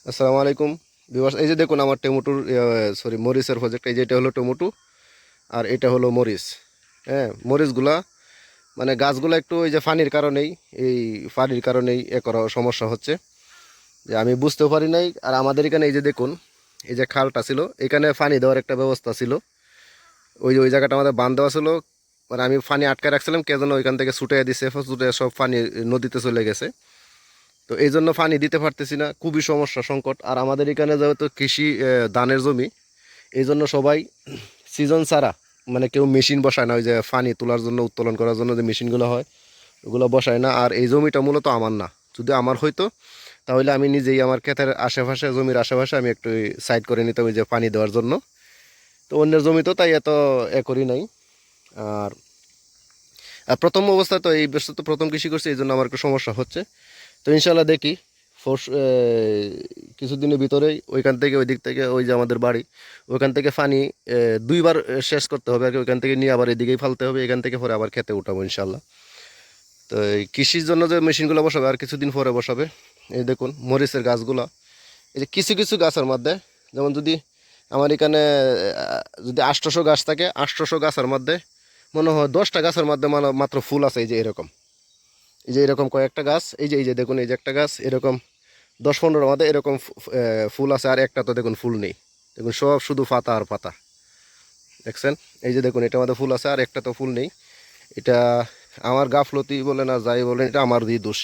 আসসালামু আলাইকুম ভিউয়ার্স, এই যে দেখুন আমার টমেটোর মরিচের প্রজেক্ট। এই যে এটা হলো টমেটো আর এটা হলো মরিচ। হ্যাঁ, মরিচগুলা মানে গাছগুলা একটু এই যে পানির কারণেই এ করা সমস্যা হচ্ছে, যে আমি বুঝতেও পারি নাই। আর আমাদের এখানে এই যে দেখুন, এই যে খালটা ছিল, এখানে পানি দেওয়ার একটা ব্যবস্থা ছিল। ওই জায়গাটা আমাদের বাঁধ দেওয়া ছিল, মানে আমি পানি আটকে রাখছিলাম, কে যেন ওইখান থেকে ছুটে দিছে, ছুটে সব পানি নদীতে চলে গেছে। তো এই জন্য পানি দিতে পারতেছি না, খুবই সমস্যা সংকট। আর আমাদের এখানে যেহেতু কৃষি ধানের জমি, এই জন্য সবাই সিজন ছাড়া, মানে কেউ মেশিন বসায় না, ওই যে পানি তোলার জন্য উত্তোলন করার জন্য যে মেশিনগুলো হয় ওগুলো বসায় না। আর এই জমিটা মূলত আমার না, যদি আমার হয়তো তাহলে আমি নিজেই আমার ক্ষেতের আশেপাশে, জমির আশেপাশে আমি একটু সাইড করে নিতাম ওই যে পানি দেওয়ার জন্য। তো অন্যের জমি তো তাই এত করি নাই। আর প্রথম অবস্থায় তো এই বছর তো প্রথম কৃষি করছি, এই জন্য আমার একটু সমস্যা হচ্ছে। তো ইনশাল্লাহ দেখি ফোর্স কিছুদিনের ভিতরেই ওইখান থেকে, ওই দিক থেকে, ওই যে আমাদের বাড়ি ওইখান থেকে পানি দুইবার শেষ করতে হবে আর কি। ওইখান থেকে নিয়ে আবার এদিকেই ফালতে হবে, এখান থেকে পরে আবার খেতে উঠাবো ইনশাল্লাহ। তো এই কৃষির জন্য যে মেশিনগুলো বসাবে আর কিছুদিন পরে বসাবে। এই দেখুন মরিচের গাছগুলা, এই যে কিছু কিছু গাছের মধ্যে, যেমন যদি আমার এখানে যদি 800 গাছ থাকে, 800 গাছের মধ্যে মনে হয় 10টা গাছের মধ্যে মাত্র ফুল আছে। এই যে এরকম, এই যে এরকম কয়েকটা গাছ, এই যে দেখুন, এই যে একটা গাছ এরকম 10-15 মধ্যে এরকম ফুল আছে, আর একটা তো দেখুন ফুল নেই। দেখুন সব শুধু পাতা আর পাতা, দেখছেন? এই যে দেখুন, এটা মধ্যে ফুল আছে আর একটা তো ফুল নেই। এটা আমার গাফলতি বলে না যাই বলেন, এটা আমারই দোষ।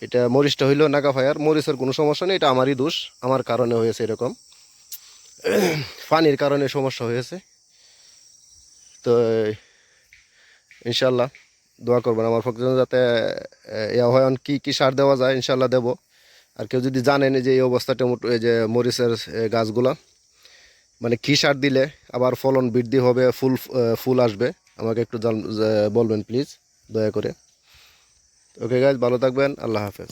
এটা মরিচটা হইলো নাগা ফায়ার, মরিচের কোনো সমস্যা নেই, এটা আমারই দোষ, আমার কারণে হয়েছে এরকম, পানির কারণে সমস্যা হয়েছে। তো ইনশাল্লাহ দোয়া করবেন আমার পক্ষে যেন, যাতে ইয়া হয়। কি কি সার দেওয়া যায় ইনশাল্লাহ দেব। আর কেউ যদি জানেন যে এই অবস্থা টমেটো, এই যে মরিচের গাছগুলা, মানে কী সার দিলে আবার ফলন বৃদ্ধি হবে, ফুল আসবে, আমাকে একটু বলবেন প্লিজ, দয়া করে। ওকে গাইজ, ভালো থাকবেন, আল্লাহ হাফেজ।